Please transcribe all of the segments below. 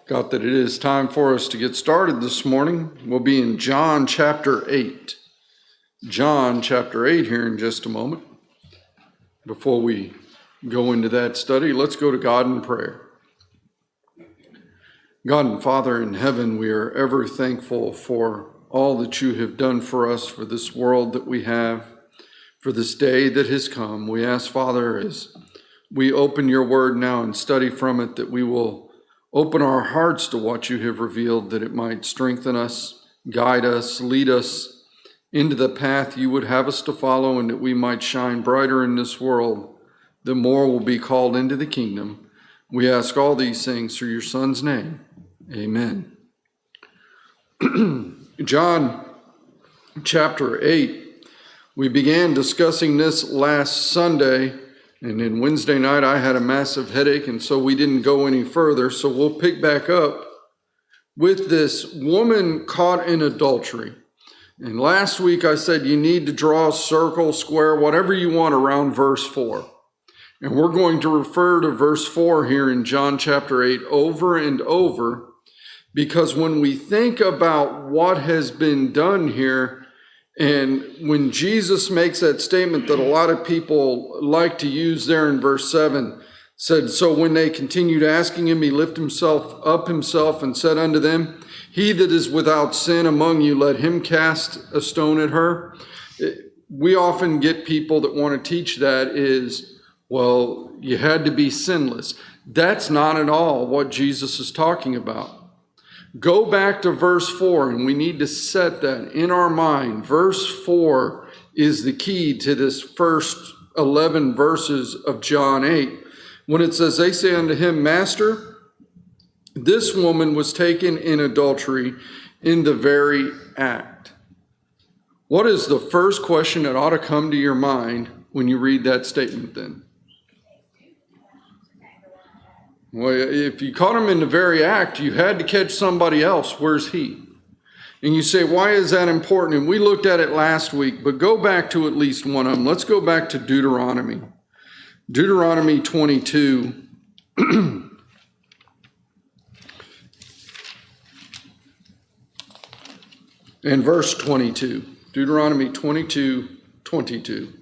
Got that it is time for us to get started this morning. We'll be in John chapter 8. John chapter 8 here in just a moment. Before we go into that study, let's go to God in prayer. God and Father in heaven, we are ever thankful for all that you have done for us, for this world that we have, for this day that has come. We ask, Father, as we open your word now and study from it, that we will open our hearts to what you have revealed, that it might strengthen us, guide us, lead us into the path you would have us to follow, and that we might shine brighter in this world, that more will be called into the kingdom. We ask all these things through your Son's name. Amen. John chapter 8. We began discussing this last Sunday, and then Wednesday night I had a massive headache, and so we didn't go any further. So we'll pick back up with this woman caught in adultery. And last week I said you need to draw a circle, square, whatever you want around verse 4. And we're going to refer to verse 4 here in John chapter 8 over and over, because when we think about what has been done here, and when Jesus makes that statement that a lot of people like to use there in verse 7, said, so when they continued asking him, he lifted himself and said unto them, he that is without sin among you, let him cast a stone at her. We often get people that want to teach that is, well, you had to be sinless. That's not at all what Jesus is talking about. Go back to verse 4, and we need to set that in our mind. Verse 4 is the key to this first 11 verses of John 8. When it says, they say unto him, Master, this woman was taken in adultery in the very act. What is the first question that ought to come to your mind when you read that statement then? Well, if you caught him in the very act, you had to catch somebody else. Where's he? And you say, why is that important? And we looked at it last week, but go back to at least one of them. Let's go back to Deuteronomy. Deuteronomy 22. And verse 22. Deuteronomy 22:22.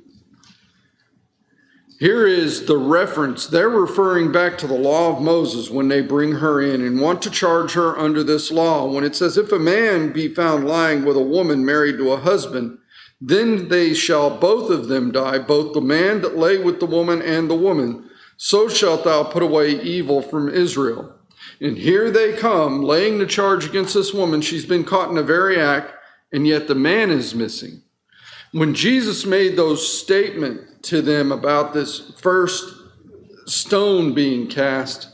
Here is the reference. They're referring back to the law of Moses when they bring her in and want to charge her under this law. When it says, if a man be found lying with a woman married to a husband, then they shall both of them die, both the man that lay with the woman and the woman. So shalt thou put away evil from Israel. And here they come, laying the charge against this woman. She's been caught in the very act, and yet the man is missing. When Jesus made those statements to them about this first stone being cast,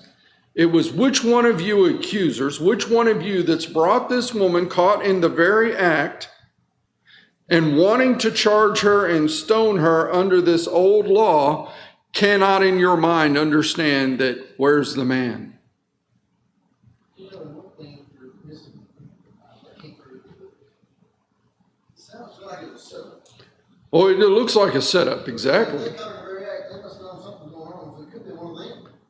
it was, which one of you accusers, which one of you that's brought this woman caught in the very act and wanting to charge her and stone her under this old law cannot in your mind understand that where's the man? Oh, it looks like a setup, exactly.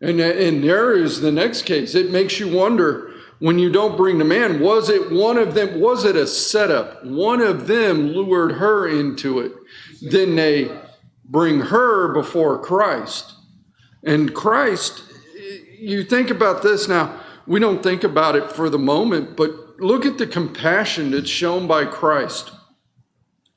And there is the next case. It makes you wonder, when you don't bring the man, was it one of them? Was it a setup? One of them lured her into it. Then they bring her before Christ. And Christ, you think about this now, we don't think about it for the moment, but look at the compassion that's shown by Christ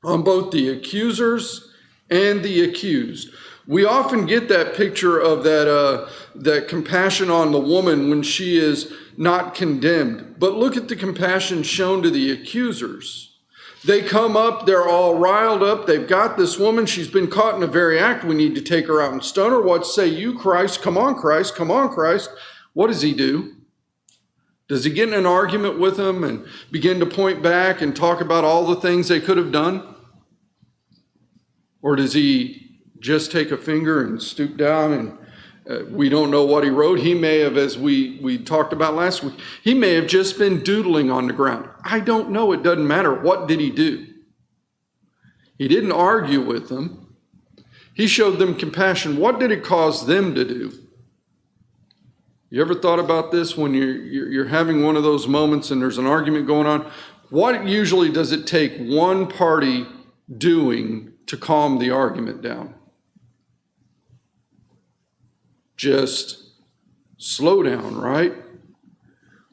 on both the accusers and the accused. We often get that picture of that compassion on the woman when she is not condemned. But look at the compassion shown to the accusers. They come up, they're all riled up. They've got this woman. She's been caught in the very act. We need to take her out and stone her. What say you, Christ? Come on, Christ. Come on, Christ. What does he do? Does he get in an argument with them and begin to point back and talk about all the things they could have done? Or does he just take a finger and stoop down and we don't know what he wrote? He may have, as we talked about last week, he may have just been doodling on the ground. I don't know. It doesn't matter. What did he do? He didn't argue with them. He showed them compassion. What did it cause them to do? You ever thought about this when you're having one of those moments and there's an argument going on? What usually does it take one party doing to calm the argument down? Just slow down, right?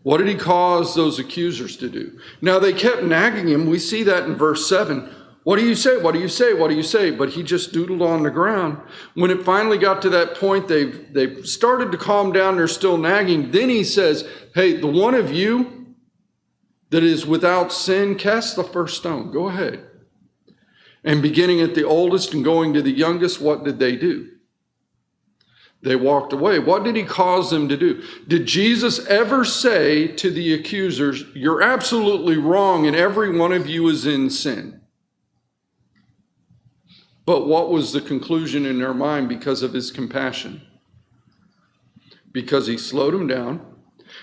What did he cause those accusers to do? Now, they kept nagging him. We see that in verse 7. What do you say? What do you say? What do you say? But he just doodled on the ground. When it finally got to that point, they started to calm down. They're still nagging. Then he says, hey, the one of you that is without sin, cast the first stone. Go ahead. And beginning at the oldest and going to the youngest, what did they do? They walked away. What did he cause them to do? Did Jesus ever say to the accusers, you're absolutely wrong and every one of you is in sin? But what was the conclusion in their mind because of his compassion? Because he slowed them down.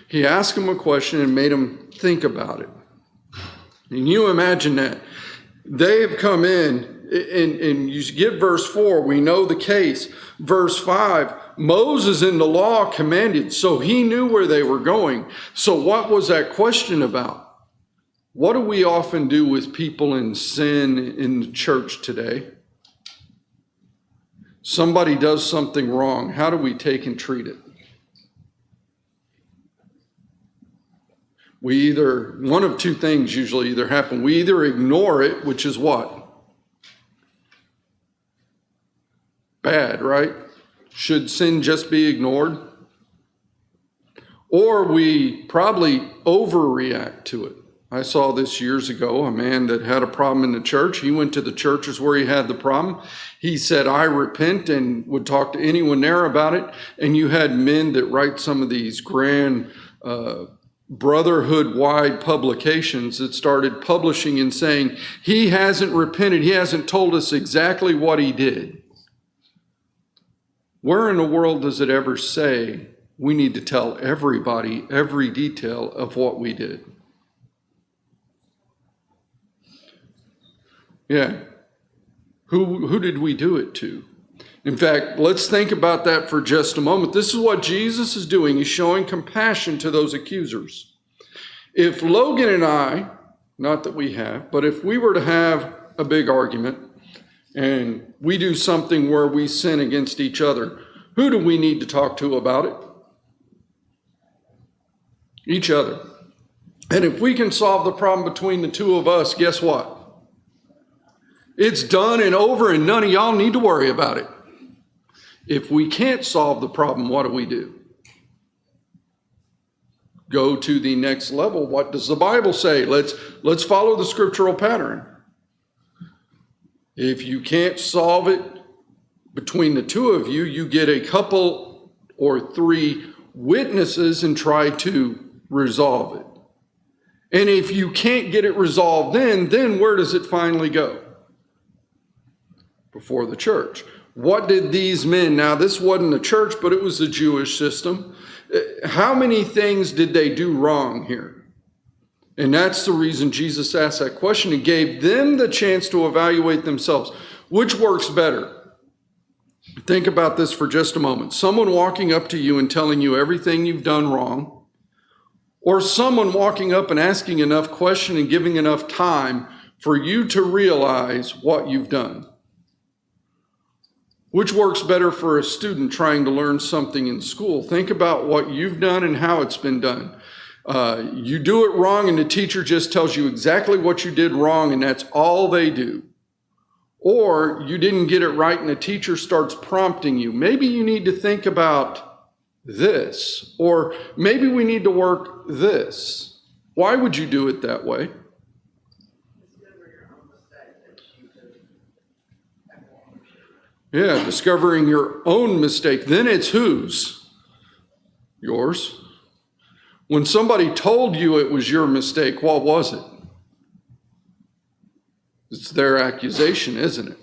He asked them a question and made them think about it. And you imagine that. They have come in, and you get verse 4, we know the case. Verse 5, Moses in the law commanded, so he knew where they were going. So what was that question about? What do we often do with people in sin in the church today? Somebody does something wrong. How do we take and treat it? We either, one of two things usually either happen. We either ignore it, which is what? Bad, right? Should sin just be ignored? Or we probably overreact to it. I saw this years ago, a man that had a problem in the church. He went to the churches where he had the problem. He said, I repent, and would talk to anyone there about it. And you had men that write some of these grand brotherhood-wide publications that started publishing and saying, he hasn't repented. He hasn't told us exactly what he did. Where in the world does it ever say we need to tell everybody every detail of what we did? Yeah. Who did we do it to? In fact, let's think about that for just a moment. This is what Jesus is doing. He's showing compassion to those accusers. If Logan and I, not that we have, but if we were to have a big argument and we do something where we sin against each other, who do we need to talk to about it? Each other. And if we can solve the problem between the two of us, guess what? It's done and over, and none of y'all need to worry about it. If we can't solve the problem, what do? Go to the next level. What does the Bible say? Let's follow the scriptural pattern. If you can't solve it between the two of you, you get a couple or three witnesses and try to resolve it. And if you can't get it resolved then where does it finally go? Before the church. What did these men, now this wasn't the church, but it was the Jewish system. How many things did they do wrong here? And that's the reason Jesus asked that question. He gave them the chance to evaluate themselves. Which works better? Think about this for just a moment. Someone walking up to you and telling you everything you've done wrong, or someone walking up and asking enough questions and giving enough time for you to realize what you've done. Which works better for a student trying to learn something in school? Think about what you've done and how it's been done. You do it wrong and the teacher just tells you exactly what you did wrong and that's all they do. Or you didn't get it right and the teacher starts prompting you. Maybe you need to think about this, or maybe we need to work this. Why would you do it that way? Yeah, discovering your own mistake. Then it's whose? Yours. When somebody told you it was your mistake, what was it? It's their accusation, isn't it?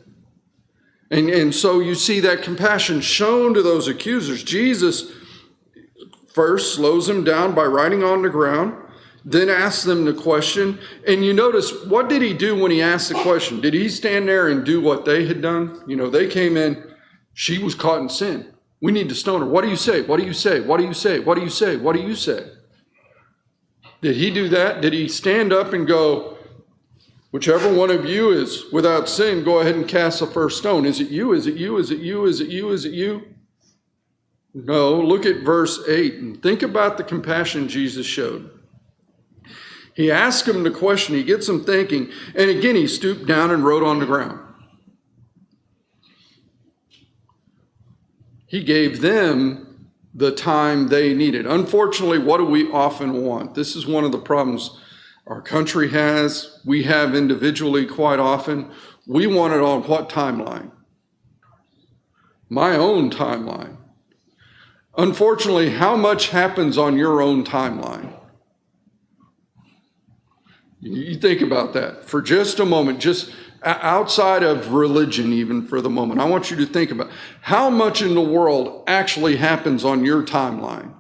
And so you see that compassion shown to those accusers. Jesus first slows them down by writing on the ground, then asks them the question. And you notice, what did he do when he asked the question? Did he stand there and do what they had done? You know, they came in, she was caught in sin. We need to stone her. What do you say? What do you say? What do you say? What do you say? What do you say? Did he do that? Did he stand up and go, whichever one of you is without sin, go ahead and cast the first stone? Is it you? Is it you? Is it you? Is it you? Is it you? No, look at verse 8 and think about the compassion Jesus showed. He asked him the question, he gets him thinking, and again he stooped down and wrote on the ground. He gave them the time they needed. Unfortunately, what do we often want? This is one of the problems our country has, we have individually quite often. We want it on what timeline? My own timeline. Unfortunately, how much happens on your own timeline? You think about that for just a moment, just outside of religion, even for the moment. I want you to think about how much in the world actually happens on your timeline.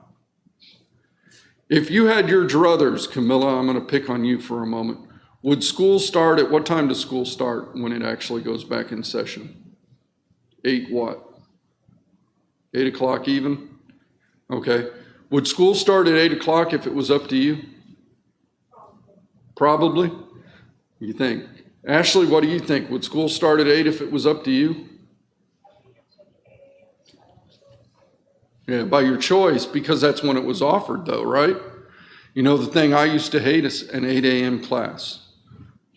If you had your druthers, Camilla, I'm going to pick on you for a moment. Would school start at what time does school start when it actually goes back in session? 8 what? 8 o'clock even? Okay. Would school start at 8 o'clock if it was up to you? Probably. You think? Ashley, what do you think? Would school start at 8 if it was up to you? Yeah, by your choice, because that's when it was offered though, right? You know, the thing I used to hate is an 8 a.m. class.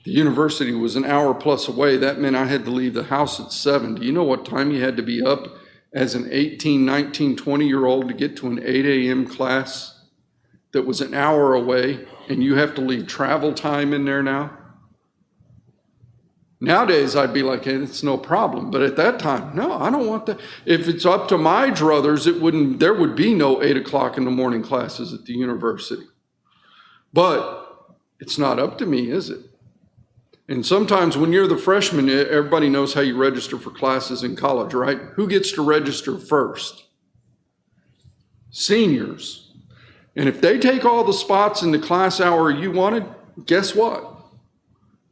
The university was an hour plus away. That meant I had to leave the house at 7. Do you know what time you had to be up as an 18, 19, 20-year-old to get to an 8 a.m. class that was an hour away, and you have to leave travel time in there now? Nowadays, I'd be like, hey, it's no problem. But at that time, no, I don't want that. If it's up to my druthers, there would be no 8 o'clock in the morning classes at the university. But it's not up to me, is it? And sometimes when you're the freshman, everybody knows how you register for classes in college, right? Who gets to register first? Seniors. And if they take all the spots in the class hour you wanted, guess what?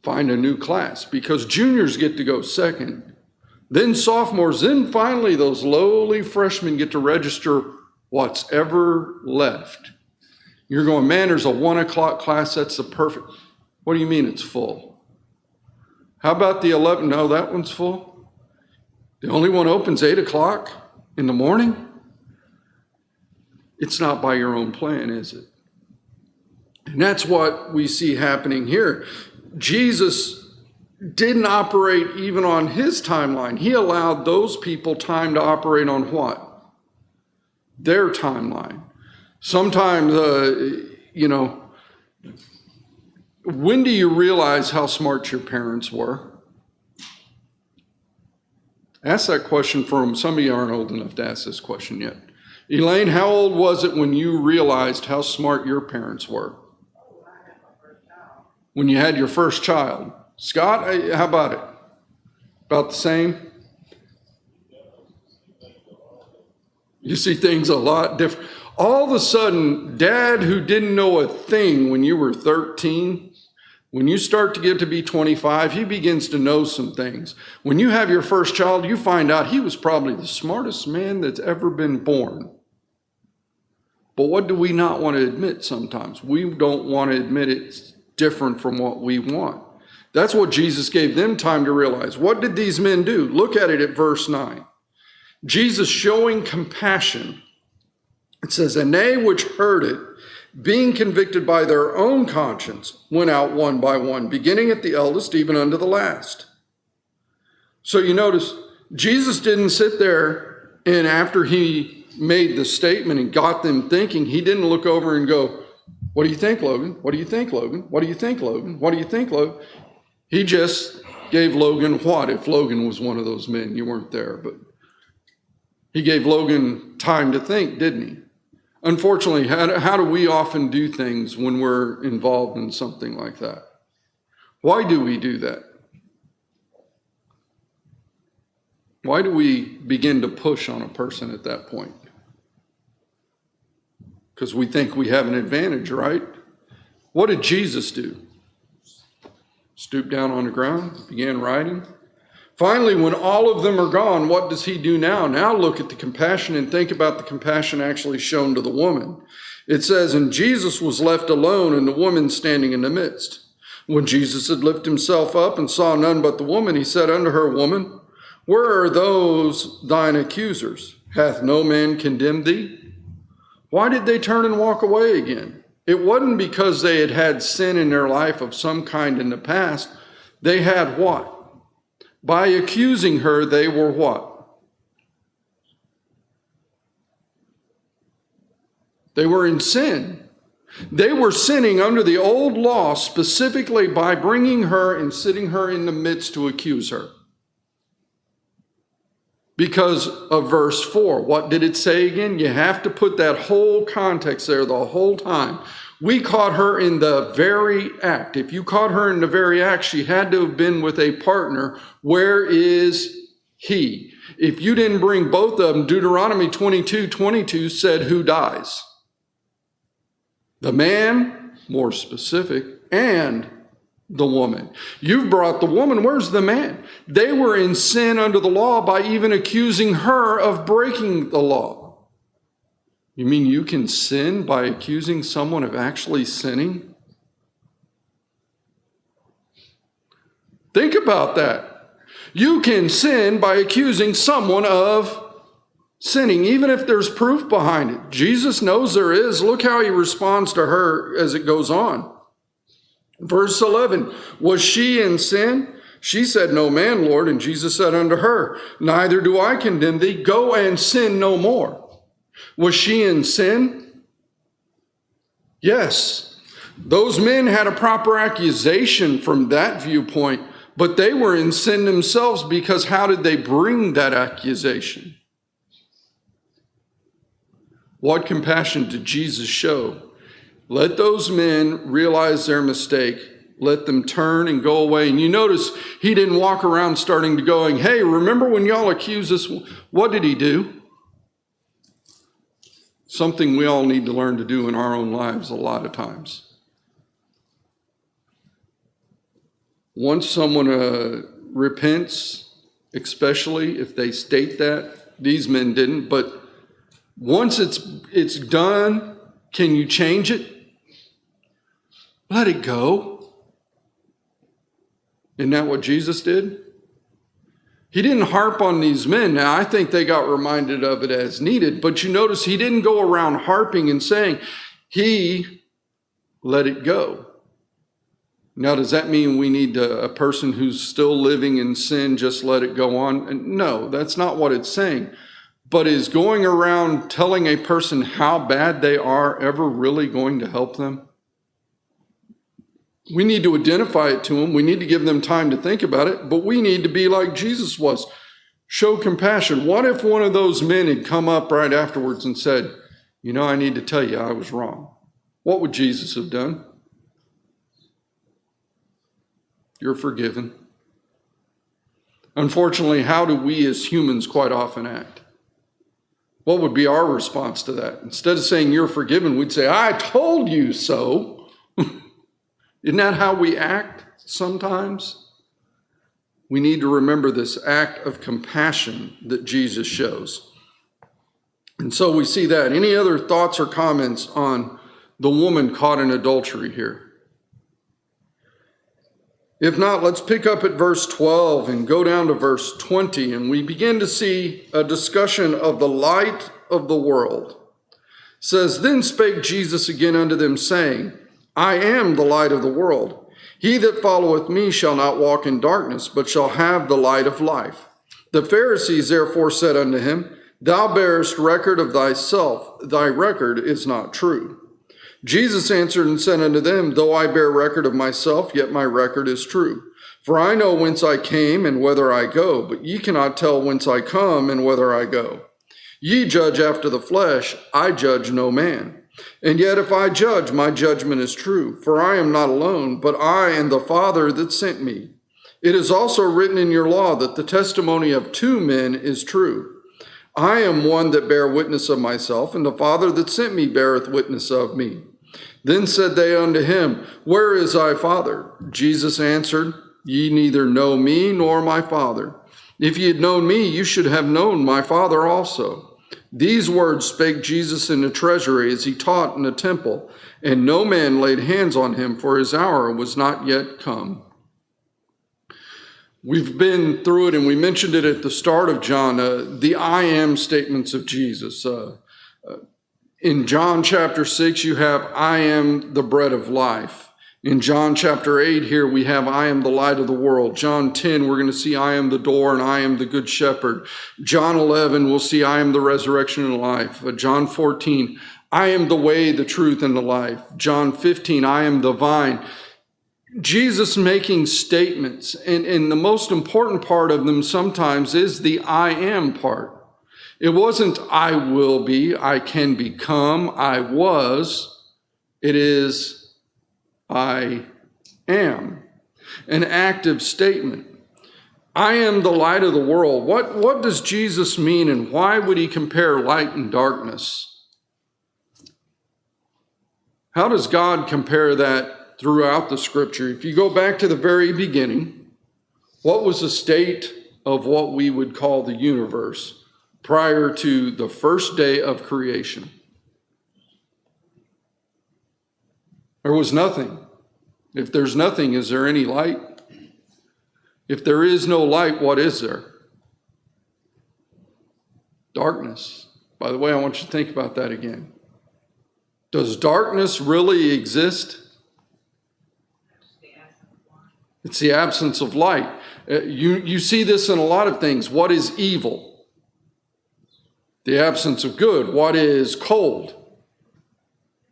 Find a new class, because juniors get to go second, then sophomores, then finally those lowly freshmen get to register what's ever left. You're going, man, there's a 1 o'clock class, that's the perfect. What do you mean it's full? How about the 11? No, that one's full. The only one opens 8 o'clock in the morning. It's not by your own plan, is it? And that's what we see happening here. Jesus didn't operate even on his timeline. He allowed those people time to operate on what? Their timeline. Sometimes, when do you realize how smart your parents were? Ask that question for them. Some of you aren't old enough to ask this question yet. Elaine, how old was it when you realized how smart your parents were? When you had your first child. Scott, how about it? About the same? You see things a lot different. All of a sudden, Dad, who didn't know a thing when you were 13, when you start to get to be 25, he begins to know some things. When you have your first child, you find out he was probably the smartest man that's ever been born. But what do we not want to admit sometimes? We don't want to admit it's different from what we want. That's what Jesus gave them time to realize. What did these men do? Look at it at verse 9. Jesus showing compassion. It says, and they which heard it, being convicted by their own conscience, went out one by one, beginning at the eldest, even unto the last. So you notice, Jesus didn't sit there and after he made the statement and got them thinking, he didn't look over and go, what do you think, Logan? What do you think, Logan? What do you think, Logan? What do you think, Logan? He just gave Logan what? If Logan was one of those men, you weren't there, but he gave Logan time to think, didn't he? Unfortunately, how do we often do things when we're involved in something like that? Why do we do that? Why do we begin to push on a person at that point? Because we think we have an advantage, right? What did Jesus do? Stooped down on the ground, began writing. Finally, when all of them are gone, what does he do now? Now look at the compassion and think about the compassion actually shown to the woman. It says, and Jesus was left alone and the woman standing in the midst. When Jesus had lifted himself up and saw none but the woman, he said unto her, Woman, where are those thine accusers? Hath no man condemned thee? Why did they turn and walk away again? It wasn't because they had had sin in their life of some kind in the past. They had what? By accusing her, they were what? They were in sin. They were sinning under the old law, specifically by bringing her and sitting her in the midst to accuse her. Because of verse 4. What did it say again? You have to put that whole context there the whole time. We caught her in the very act. If you caught her in the very act, she had to have been with a partner. Where is he? If you didn't bring both of them, Deuteronomy 22:22 said, who dies? The man, more specific, and the woman. You've brought the woman. Where's the man? They were in sin under the law by even accusing her of breaking the law. You mean you can sin by accusing someone of actually sinning? Think about that. You can sin by accusing someone of sinning, even if there's proof behind it. Jesus knows there is. Look how he responds to her as it goes on. Verse 11, was she in sin? She said, no man, Lord. And Jesus said unto her, neither do I condemn thee. Go and sin no more. Was she in sin? Yes. Those men had a proper accusation from that viewpoint, but they were in sin themselves because how did they bring that accusation? What compassion did Jesus show? Let those men realize their mistake. Let them turn and go away. And you notice he didn't walk around starting to going, hey, remember when y'all accused us? What did he do? Something we all need to learn to do in our own lives a lot of times. Once someone repents, especially if they state that, these men didn't, but once it's done, can you change it? Let it go. Isn't that what Jesus did? He didn't harp on these men. Now, I think they got reminded of it as needed, but you notice he didn't go around harping and saying, he let it go. Now, does that mean we need a person who's still living in sin just let it go on? No, that's not what it's saying. But is going around telling a person how bad they are ever really going to help them? We need to identify it to them. We need to give them time to think about it, but we need to be like Jesus was. Show compassion. What if one of those men had come up right afterwards and said, you know, I need to tell you I was wrong? What would Jesus have done? You're forgiven. Unfortunately, how do we as humans quite often act? What would be our response to that? Instead of saying you're forgiven, we'd say, I told you so. Isn't that how we act sometimes? We need to remember this act of compassion that Jesus shows. And so we see that. Any other thoughts or comments on the woman caught in adultery here? If not, let's pick up at verse 12 and go down to verse 20, and we begin to see a discussion of the light of the world. It says, Then spake Jesus again unto them, saying, I am the light of the world. He that followeth me shall not walk in darkness, but shall have the light of life. The Pharisees therefore said unto him, Thou bearest record of thyself, thy record is not true. Jesus answered and said unto them, Though I bear record of myself, yet my record is true. For I know whence I came and whither I go, but ye cannot tell whence I come and whither I go. Ye judge after the flesh, I judge no man. And yet if I judge, my judgment is true. For I am not alone, but I and the Father that sent me. It is also written in your law that the testimony of two men is true. I am one that bear witness of myself, and the Father that sent me beareth witness of me. Then said they unto him, Where is thy Father? Jesus answered, Ye neither know me nor my Father. If ye had known me, you should have known my Father also. These words spake Jesus in the treasury as he taught in the temple, and no man laid hands on him, for his hour was not yet come. We've been through it, and we mentioned it at the start of John, the I am statements of Jesus. In John chapter 6, you have, I am the bread of life. In John chapter 8 here, we have, I am the light of the world. John 10, we're going to see, I am the door and I am the good shepherd. John 11, we'll see, I am the resurrection and life. John 14, I am the way, the truth, and the life. John 15, I am the vine. Jesus making statements, and the most important part of them sometimes is the I am part. It wasn't I will be, I can become, I was. It is I am, an active statement. I am the light of the world. What does Jesus mean, and why would he compare light and darkness? How does God compare that throughout the scripture? If you go back to the very beginning, what was the state of what we would call the universe prior to the first day of creation? There was nothing. If there's nothing, is there any light? If there is no light, what is there? Darkness. By the way, I want you to think about that again. Does darkness really exist? It's the absence of light. You see this in a lot of things. What is evil? The absence of good. What is cold?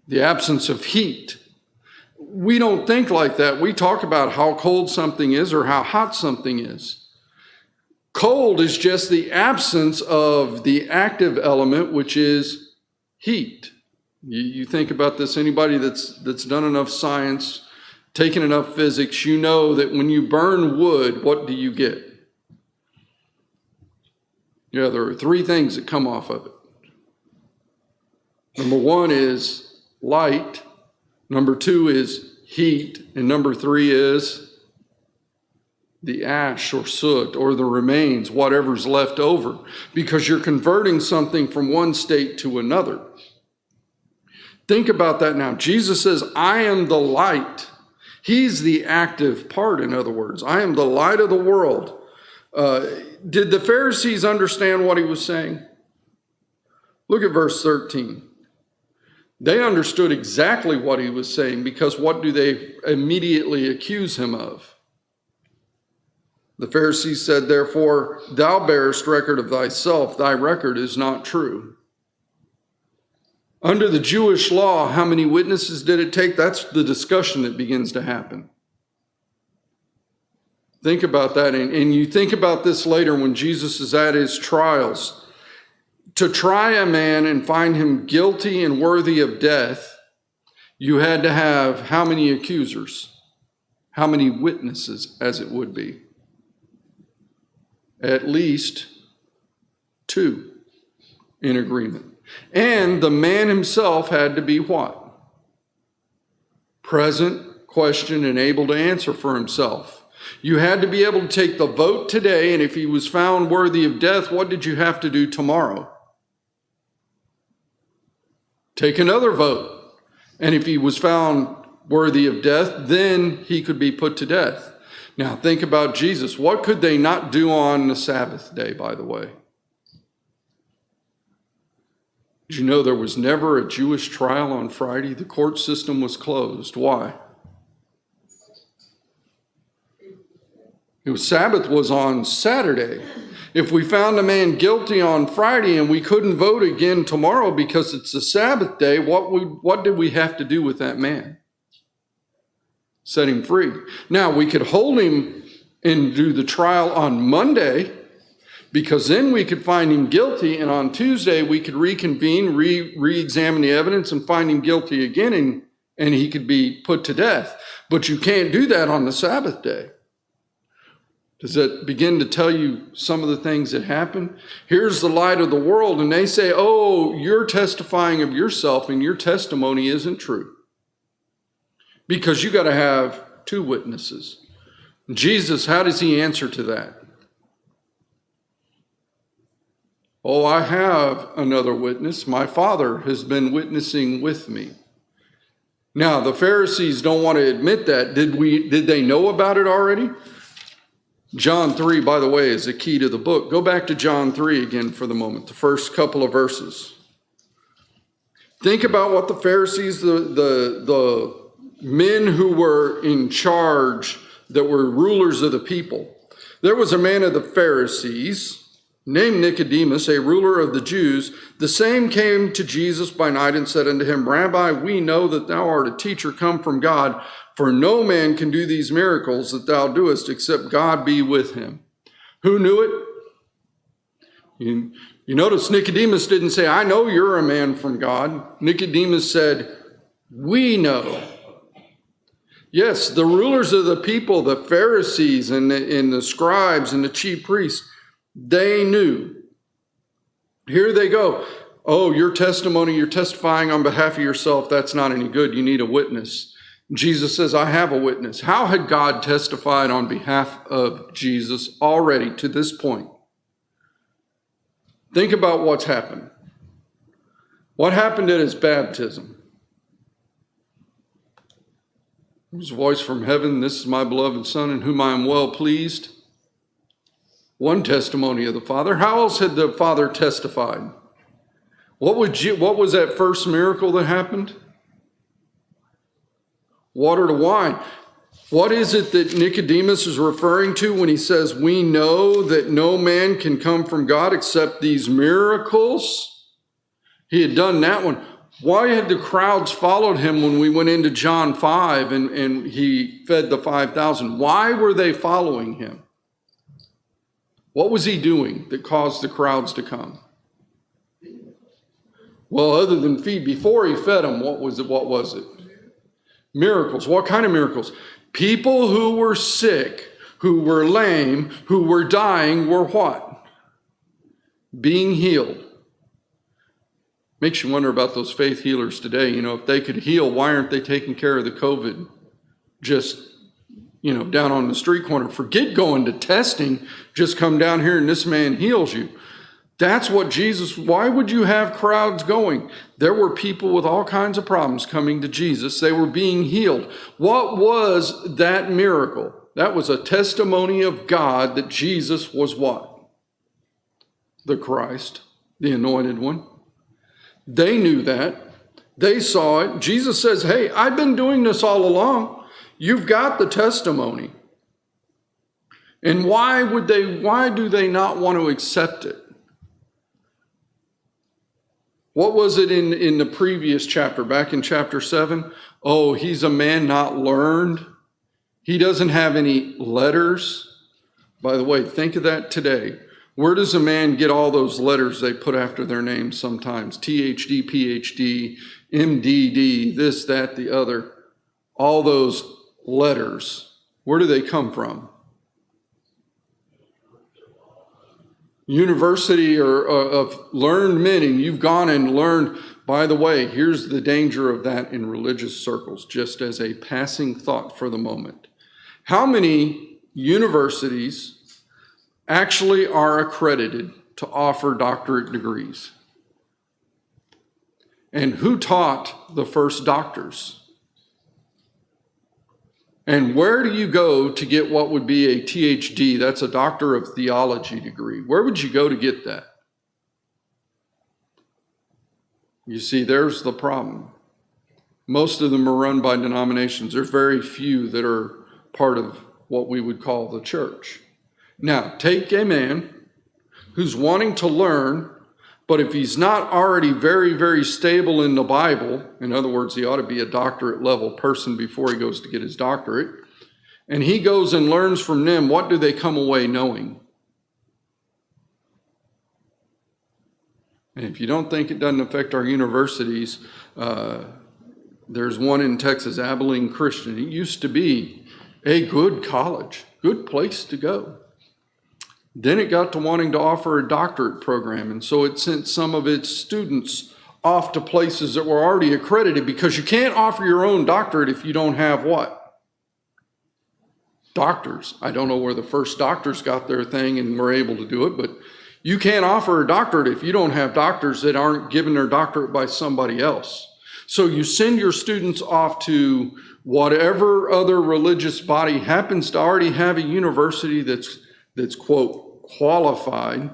The absence of heat. We don't think like that. We talk about how cold something is or how hot something is. Cold is just the absence of the active element, which is heat. You think about this, anybody that's done enough science, taken enough physics, you know that when you burn wood, what do you get? Yeah, there are three things that come off of it. Number one is light. Number two is heat. And number three is the ash or soot or the remains, whatever's left over, because you're converting something from one state to another. Think about that now. Jesus says, I am the light. He's the active part, in other words. I am the light of the world. Did the Pharisees understand what he was saying? Look at verse 13. They understood exactly what he was saying, because what do they immediately accuse him of? The Pharisees said, therefore, thou bearest record of thyself, thy record is not true. Under the Jewish law, how many witnesses did it take? That's the discussion that begins to happen. Think about that, and you think about this later when Jesus is at his trials. To try a man and find him guilty and worthy of death, you had to have how many accusers? How many witnesses, as it would be? At least two in agreement. And the man himself had to be what? Present, question, and able to answer for himself. You had to be able to take the vote today, and if he was found worthy of death, what did you have to do tomorrow? Take another vote. And if he was found worthy of death, then he could be put to death. Now think about Jesus. What could they not do on the Sabbath day, by the way? Did you know there was never a Jewish trial on Friday? The court system was closed. Why? Sabbath was on Saturday. If we found a man guilty on Friday and we couldn't vote again tomorrow because it's a Sabbath day, what did we have to do with that man? Set him free. Now, we could hold him and do the trial on Monday, because then we could find him guilty, and on Tuesday we could reconvene, re-examine the evidence and find him guilty again, and he could be put to death. But you can't do that on the Sabbath day. Does that begin to tell you some of the things that happen? Here's the light of the world, and they say, oh, you're testifying of yourself, and your testimony isn't true. Because you got to have two witnesses. Jesus, how does he answer to that? Oh, I have another witness. My Father has been witnessing with me. Now, the Pharisees don't want to admit that. Did they know about it already? John 3, by the way, is the key to the book. Go back to John 3 again for the moment, the first couple of verses. Think about what the Pharisees, the men who were in charge, that were rulers of the people. There was a man of the Pharisees named Nicodemus, a ruler of the Jews. The same came to Jesus by night and said unto him, Rabbi, we know that thou art a teacher come from God, for no man can do these miracles that thou doest except God be with him. Who knew it? You notice Nicodemus didn't say, I know you're a man from God. Nicodemus said, we know. Yes, the rulers of the people, the Pharisees and the scribes and the chief priests, they knew. Here they go. Oh, your testimony, you're testifying on behalf of yourself. That's not any good. You need a witness. Jesus says, I have a witness. How had God testified on behalf of Jesus already to this point? Think about what's happened. What happened at his baptism? There was a voice from heaven, this is my beloved Son in whom I am well pleased. One testimony of the Father. How else had the Father testified? What was that first miracle that happened? Water to wine. What is it that Nicodemus is referring to when he says, we know that no man can come from God except these miracles? He had done that one. Why had the crowds followed him when we went into John 5 and he fed the 5,000? Why were they following him? What was he doing that caused the crowds to come? Well, other than feed, before he fed them, what was it? Miracles. What kind of miracles? People who were sick, who were lame, who were dying were what? Being healed. Makes you wonder about those faith healers today. You know, if they could heal, why aren't they taking care of the COVID just, down on the street corner? Forget going to testing. Just come down here and this man heals you. That's what why would you have crowds going? There were people with all kinds of problems coming to Jesus. They were being healed. What was that miracle? That was a testimony of God that Jesus was what? The Christ, the anointed one. They knew that. They saw it. Jesus says, hey, I've been doing this all along. You've got the testimony. And why do they not want to accept it? What was it in the previous chapter, back in chapter 7? Oh, he's a man not learned. He doesn't have any letters. By the way, think of that today. Where does a man get all those letters they put after their name sometimes? THD, PhD, MDD, this, that, the other. All those letters. Where do they come from? University or of learned men, and you've gone and learned. By the way, here's the danger of that in religious circles, just as a passing thought for the moment. How many universities actually are accredited to offer doctorate degrees? And who taught the first doctors? And where do you go to get what would be a THD? That's a Doctor of Theology degree. Where would you go to get that? You see, there's the problem. Most of them are run by denominations. There's very few that are part of what we would call the church. Now, take a man who's wanting to learn, but if he's not already very, very stable in the Bible, in other words, he ought to be a doctorate level person before he goes to get his doctorate, and he goes and learns from them, what do they come away knowing? And if you don't think it doesn't affect our universities, there's one in Texas, Abilene Christian. It used to be a good college, good place to go. Then it got to wanting to offer a doctorate program, and so it sent some of its students off to places that were already accredited, because you can't offer your own doctorate if you don't have what? Doctors. I don't know where the first doctors got their thing and were able to do it, but You can't offer a doctorate if you don't have doctors that aren't given their doctorate by somebody else. So you send your students off to whatever other religious body happens to already have a university that's quote, qualified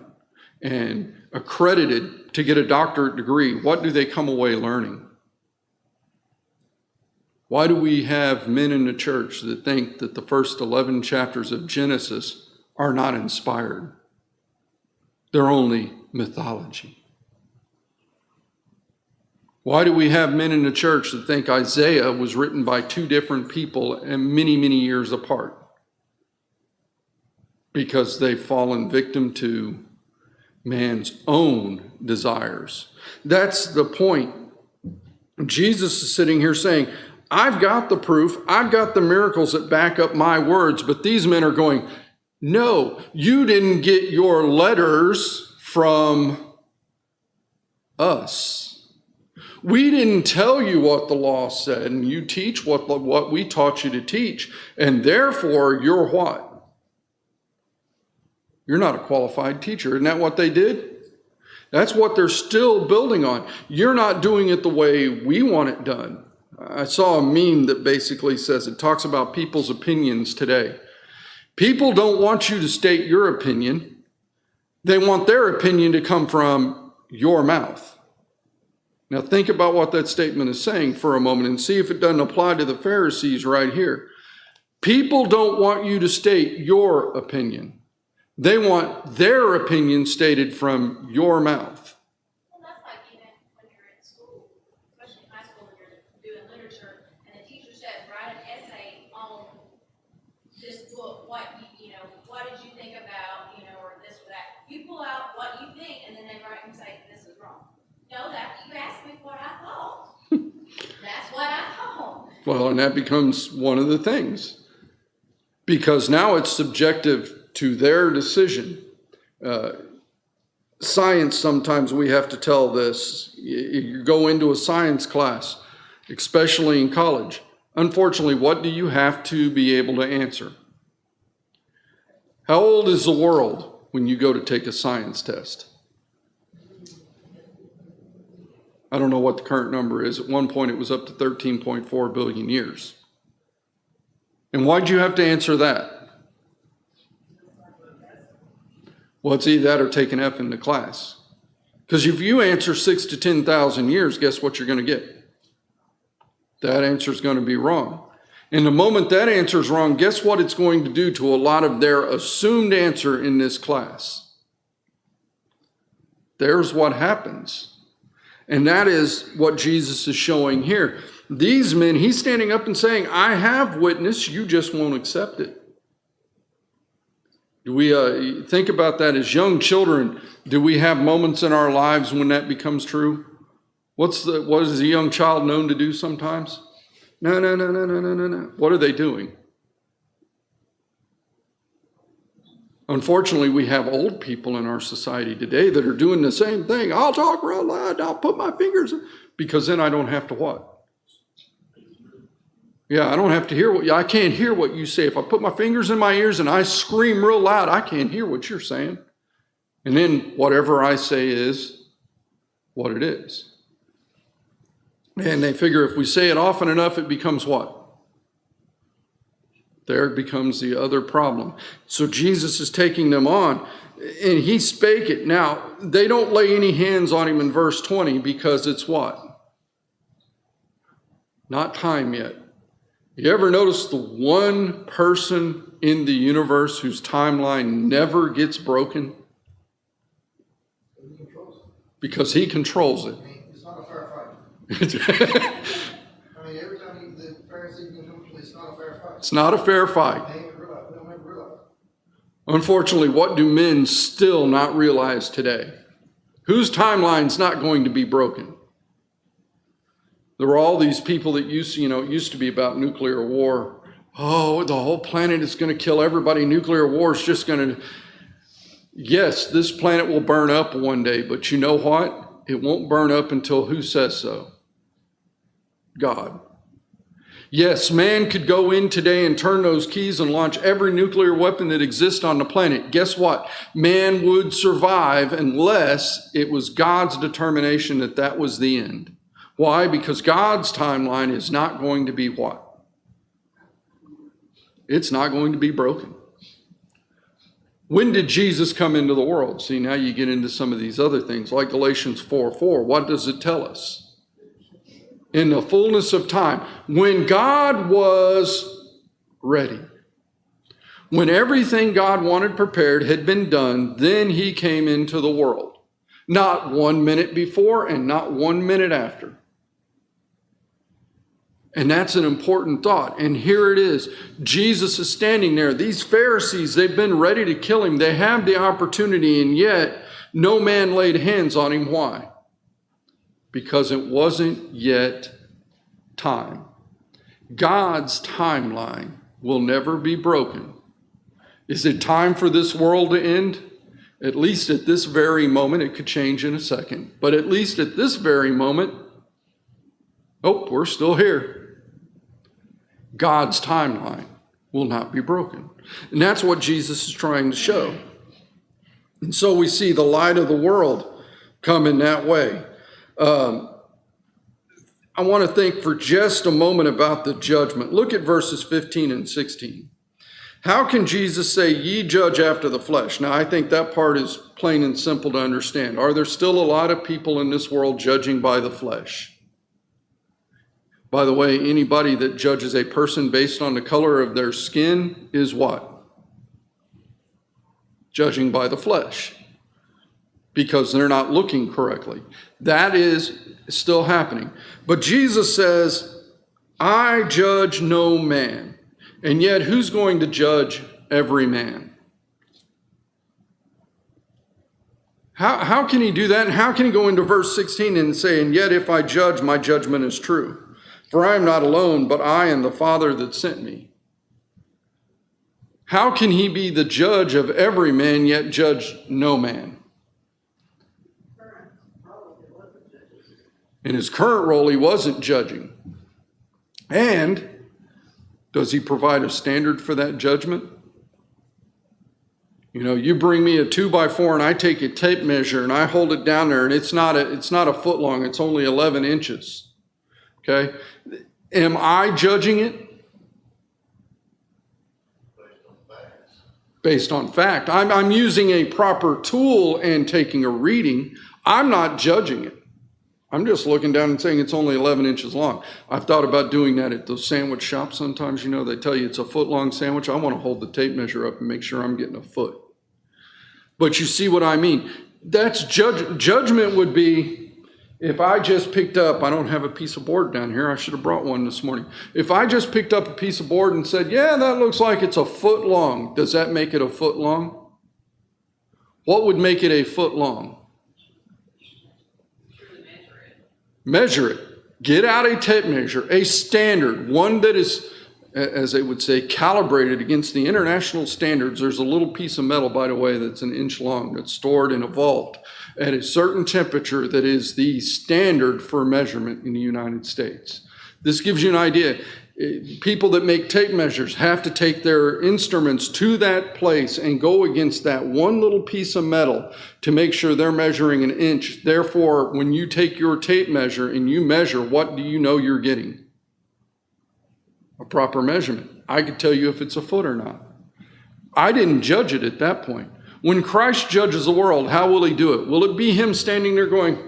and accredited to get a doctorate degree. What do they come away learning? Why do we have men in the church that think that the first 11 chapters of Genesis are not inspired? They're only mythology. Why do we have men in the church that think Isaiah was written by two different people and many, many years apart? Because they've fallen victim to man's own desires. That's the point. Jesus is sitting here saying, I've got the proof, I've got the miracles that back up my words, but these men are going, no, you didn't get your letters from us. We didn't tell you what the law said, and you teach what we taught you to teach, and therefore you're what? You're not a qualified teacher. Isn't that what they did? That's what they're still building on. You're not doing it the way we want it done. I saw a meme that basically says, it talks about people's opinions today. People don't want you to state your opinion. They want their opinion to come from your mouth. Now think about what that statement is saying for a moment and see if it doesn't apply to the Pharisees right here. People don't want you to state your opinion. They want their opinion stated from your mouth. Well, that's like even when you're in school, especially in high school, when you're doing literature, and the teacher says, write an essay on this book, what did you think about, or this or that. You pull out what you think, and then they write and say, this is wrong. No, that you asked me what I thought. That's what I thought. Well, and that becomes one of the things. Because now it's subjective to their decision. Science, sometimes we have to tell this. You go into a science class, especially in college. Unfortunately, what do you have to be able to answer? How old is the world when you go to take a science test? I don't know what the current number is. At one point, it was up to 13.4 billion years. And why'd you have to answer that? Well, it's either that or take an F in the class. Because if you answer 6 to 10,000 years, guess what you're going to get? That answer is going to be wrong. And the moment that answer is wrong, guess what it's going to do to a lot of their assumed answer in this class? There's what happens. And that is what Jesus is showing here. These men, he's standing up and saying, I have witness, you just won't accept it. Do we think about that as young children? Do we have moments in our lives when that becomes true? What is a young child known to do sometimes? No. What are they doing? Unfortunately, we have old people in our society today that are doing the same thing. I'll talk real loud. I'll put my fingers in, because then I don't have to what? Yeah, I don't have to hear I can't hear what you say. If I put my fingers in my ears and I scream real loud, I can't hear what you're saying. And then whatever I say is what it is. And they figure if we say it often enough, it becomes what? There becomes the other problem. So Jesus is taking them on, and he spake it. Now, they don't lay any hands on him in verse 20 because it's what? Not time yet. You ever notice the one person in the universe whose timeline never gets broken? Because he controls it. It's not a fair fight. Every time the Pharisees come, it's not a fair fight. It's not a fair fight. They don't ever realize. Unfortunately, what do men still not realize today? Whose timeline's not going to be broken? There were all these people that it used to be about nuclear war. Oh, the whole planet is going to kill everybody. Nuclear war is just going to... Yes, this planet will burn up one day, but you know what? It won't burn up until who says so? God. Yes, man could go in today and turn those keys and launch every nuclear weapon that exists on the planet. Guess what? Man would survive unless it was God's determination that that was the end. Why? Because God's timeline is not going to be what? It's not going to be broken. When did Jesus come into the world? See, now you get into some of these other things, like Galatians 4:4. What does it tell us? In the fullness of time, when God was ready, when everything God wanted prepared had been done, then he came into the world. Not 1 minute before and not 1 minute after. And that's an important thought. And here it is. Jesus is standing there. These Pharisees, they've been ready to kill him. They have the opportunity, and yet no man laid hands on him. Why? Because it wasn't yet time. God's timeline will never be broken. Is it time for this world to end? At least at this very moment. It could change in a second. But at least at this very moment, oh, we're still here. God's timeline will not be broken. And that's what Jesus is trying to show. And so we see the light of the world come in that way. I want to think for just a moment about the judgment. Look at verses 15 and 16. How can Jesus say, ye judge after the flesh? Now, I think that part is plain and simple to understand. Are there still a lot of people in this world judging by the flesh? By the way, anybody that judges a person based on the color of their skin is what? Judging by the flesh. Because they're not looking correctly. That is still happening. But Jesus says, I judge no man. And yet, who's going to judge every man? How can he do that? And how can he go into verse 16 and say, and yet if I judge, my judgment is true? For I am not alone, but I and the Father that sent me. How can he be the judge of every man, yet judge no man? In his current role, he wasn't judging. And does he provide a standard for that judgment? You know, you bring me a 2x4 and I take a tape measure and I hold it down there and it's not a foot long, it's only 11 inches. Okay? Am I judging it? Based on fact. I'm using a proper tool and taking a reading. I'm not judging it. I'm just looking down and saying it's only 11 inches long. I've thought about doing that at those sandwich shops sometimes. You know, they tell you it's a foot long sandwich. I want to hold the tape measure up and make sure I'm getting a foot. But you see what I mean? That's judgment would be, if I just picked up, I don't have a piece of board down here. I should have brought one this morning. If I just picked up a piece of board and said, yeah, that looks like it's a foot long. Does that make it a foot long? What would make it a foot long? Measure it. Get out a tape measure, a standard, one that is, as they would say, calibrated against the international standards. There's a little piece of metal, by the way, that's an inch long that's stored in a vault at a certain temperature that is the standard for measurement in the United States. This gives you an idea. People that make tape measures have to take their instruments to that place and go against that one little piece of metal to make sure they're measuring an inch. Therefore, when you take your tape measure and you measure, what do you know you're getting? A proper measurement. I could tell you if it's a foot or not. I didn't judge it at that point. When Christ judges the world, how will he do it? Will it be him standing there going,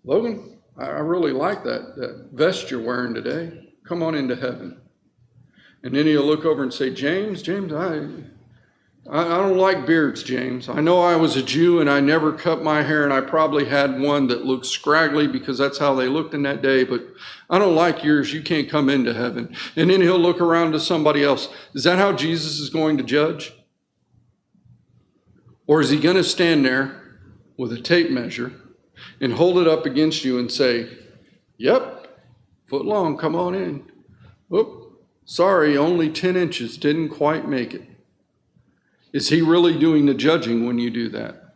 Logan, I really like that vest you're wearing today. Come on into heaven. And then he'll look over and say, James, I don't like beards, James. I know I was a Jew and I never cut my hair and I probably had one that looked scraggly because that's how they looked in that day, but I don't like yours. You can't come into heaven. And then he'll look around to somebody else. Is that how Jesus is going to judge? Or is he going to stand there with a tape measure and hold it up against you and say, yep, foot long, come on in. Whoop, sorry, only 10 inches, didn't quite make it. Is he really doing the judging when you do that?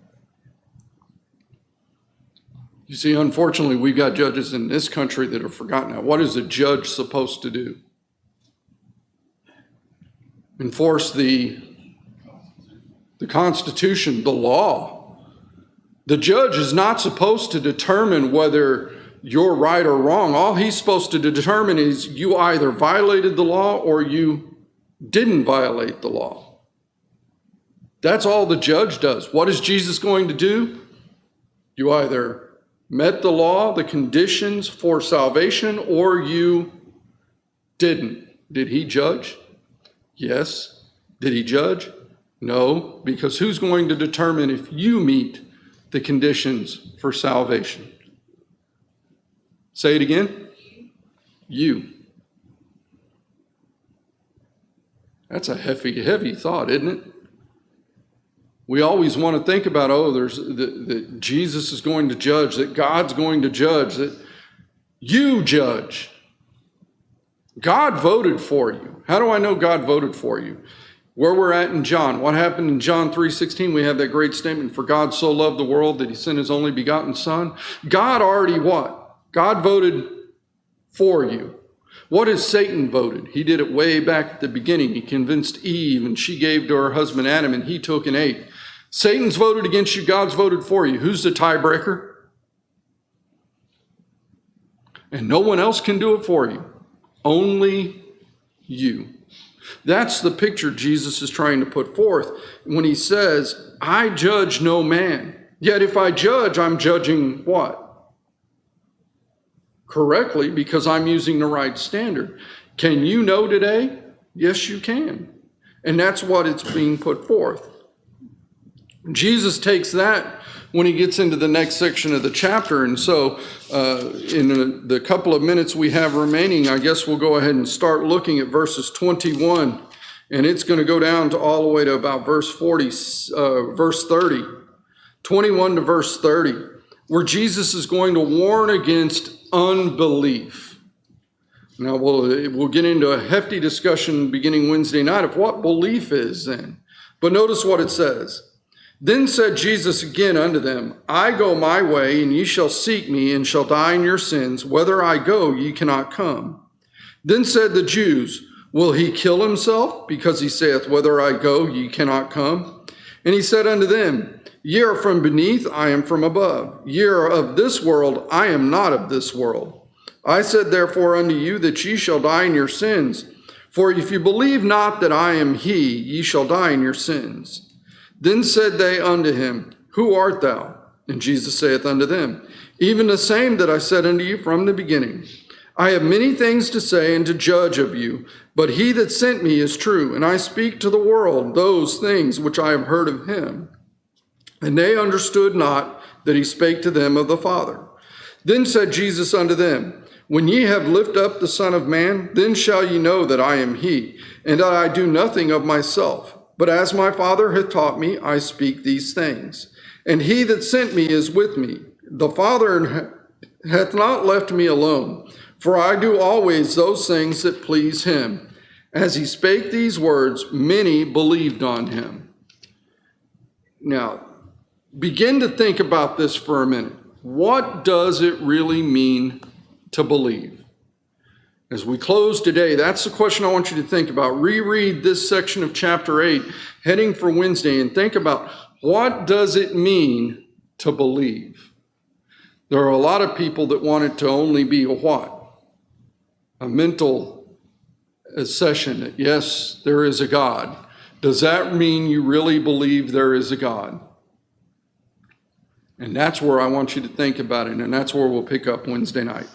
You see, unfortunately, we've got judges in this country that have forgotten that. What is a judge supposed to do? enforce the Constitution, the law. The judge is not supposed to determine whether you're right or wrong. All he's supposed to determine is you either violated the law or you didn't violate the law. That's all the judge does. What is Jesus going to do? You either met the law, the conditions for salvation, or you didn't. Did he judge? Yes. Did he judge? No, because who's going to determine if you meet the conditions for salvation? Say it again. You. That's a heavy thought, isn't it? We always want to think about, that Jesus is going to judge, that God's going to judge, that you judge. God voted for you. How do I know God voted for you? Where we're at in John. What happened in John 3:16? We have that great statement, for God so loved the world that he sent his only begotten son. God already what? God voted for you. What has Satan voted? He did it way back at the beginning. He convinced Eve and she gave to her husband Adam and he took and ate. Satan's voted against you. God's voted for you. Who's the tiebreaker? And no one else can do it for you. Only you. That's the picture Jesus is trying to put forth when he says, I judge no man. Yet if I judge, I'm judging what? Correctly, because I'm using the right standard. Can you know today? Yes, you can. And that's what it's being put forth. Jesus takes that when he gets into the next section of the chapter. And so in the couple of minutes we have remaining, I guess we'll go ahead and start looking at verses 21. And it's going to go down to all the way to about verse 30. 21 to verse 30, where Jesus is going to warn against unbelief. Now we'll get into a hefty discussion beginning Wednesday night of what belief is then. But notice what it says. Then said Jesus again unto them, I go my way, and ye shall seek me, and shall die in your sins. Whither I go, ye cannot come. Then said the Jews, will he kill himself? Because he saith, whither I go, ye cannot come. And he said unto them, ye are from beneath, I am from above. Ye are of this world, I am not of this world. I said therefore unto you that ye shall die in your sins. For if you believe not that I am he, ye shall die in your sins. Then said they unto him, who art thou? And Jesus saith unto them, even the same that I said unto you from the beginning. I have many things to say and to judge of you, but he that sent me is true, and I speak to the world those things which I have heard of him. And they understood not that he spake to them of the Father. Then said Jesus unto them, when ye have lifted up the Son of Man, then shall ye know that I am he, and that I do nothing of myself. But as my Father hath taught me, I speak these things. And he that sent me is with me. The Father hath not left me alone, for I do always those things that please him. As he spake these words, many believed on him. Now, begin to think about this for a minute. What does it really mean to believe? As we close today, that's the question I want you to think about. Reread this section of chapter 8, heading for Wednesday, and think about what does it mean to believe? There are a lot of people that want it to only be a what? A mental accession that, yes, there is a God. Does that mean you really believe there is a God? And that's where I want you to think about it, and that's where we'll pick up Wednesday night.